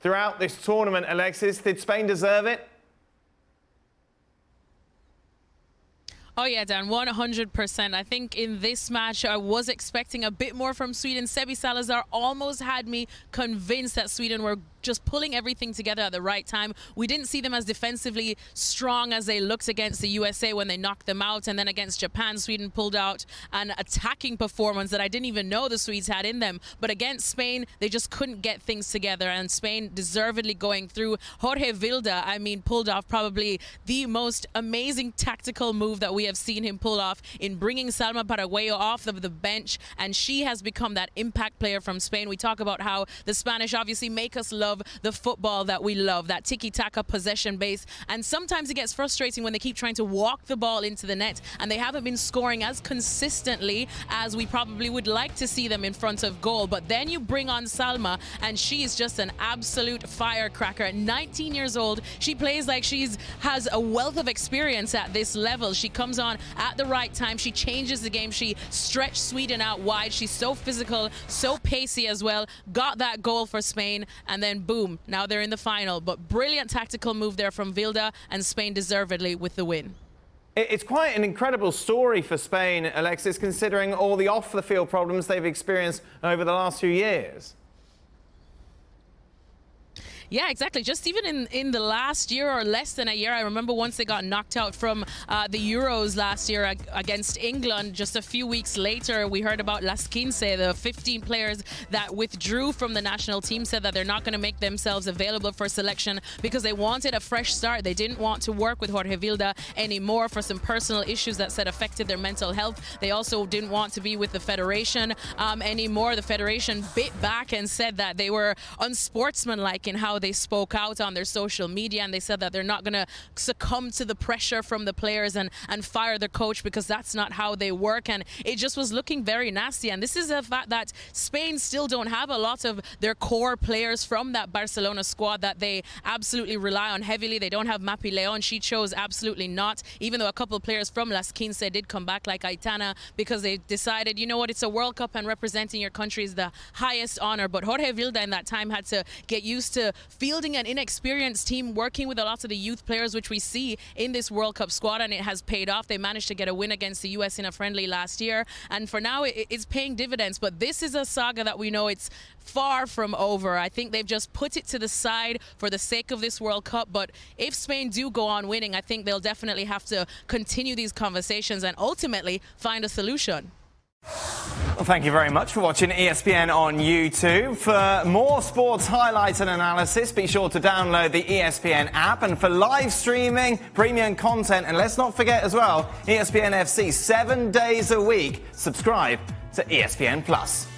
throughout this tournament, Alexis. Did Spain deserve it? Oh, yeah, Dan, 100%. I think in this match, I was expecting a bit more from Sweden. Sebi Salazar almost had me convinced that Sweden were just pulling everything together at the right time. We didn't see them as defensively strong as they looked against the USA when they knocked them out. And then against Japan, Sweden pulled out an attacking performance that I didn't even know the Swedes had in them. But against Spain, they just couldn't get things together. And Spain deservedly going through. Jorge Vilda, I mean, pulled off probably the most amazing tactical move that we have seen him pull off in bringing Salma Paraguayo off of the bench. And she has become that impact player from Spain. We talk about how the Spanish obviously make us love the football that we love, that tiki-taka possession base. And sometimes it gets frustrating when they keep trying to walk the ball into the net and they haven't been scoring as consistently as we probably would like to see them in front of goal. But then you bring on Salma and she is just an absolute firecracker. At 19 years old, she plays like has a wealth of experience at this level. She comes on at the right time. She changes the game. She stretched Sweden out wide. She's so physical, so pacey as well. Got that goal for Spain, and then boom, now they're in the final. But brilliant tactical move there from Vilda, and Spain deservedly with the win. It's quite an incredible story for Spain, Alexis, considering all the off-the-field problems they've experienced over the last few years. Yeah, exactly. Just even in the last year or less than a year, I remember once they got knocked out from the Euros last year against England. Just a few weeks later, we heard about Las Quince, the 15 players that withdrew from the national team, said that they're not going to make themselves available for selection because they wanted a fresh start. They didn't want to work with Jorge Vilda anymore for some personal issues that said affected their mental health. They also didn't want to be with the federation anymore. The federation bit back and said that they were unsportsmanlike in how they spoke out on their social media, and they said that they're not going to succumb to the pressure from the players and fire the coach because that's not how they work. And it just was looking very nasty. And this is a fact that Spain still don't have a lot of their core players from that Barcelona squad that they absolutely rely on heavily. They don't have Mapi Leon. She chose absolutely not, even though a couple of players from Las Quince did come back, like Aitana, because they decided, you know what, it's a World Cup and representing your country is the highest honor. But Jorge Vilda in that time had to get used to fielding an inexperienced team, working with a lot of the youth players, which we see in this World Cup squad, and it has paid off. They managed to get a win against the US in a friendly last year, and for now it's paying dividends. But this is a saga that we know it's far from over. I think they've just put it to the side for the sake of this World Cup. But if Spain do go on winning, I think they'll definitely have to continue these conversations and ultimately find a solution. Well, thank you very much for watching ESPN on YouTube. For more sports highlights and analysis, be sure to download the ESPN app. And for live streaming, premium content, and let's not forget as well, ESPN FC 7 days a week. Subscribe to ESPN Plus.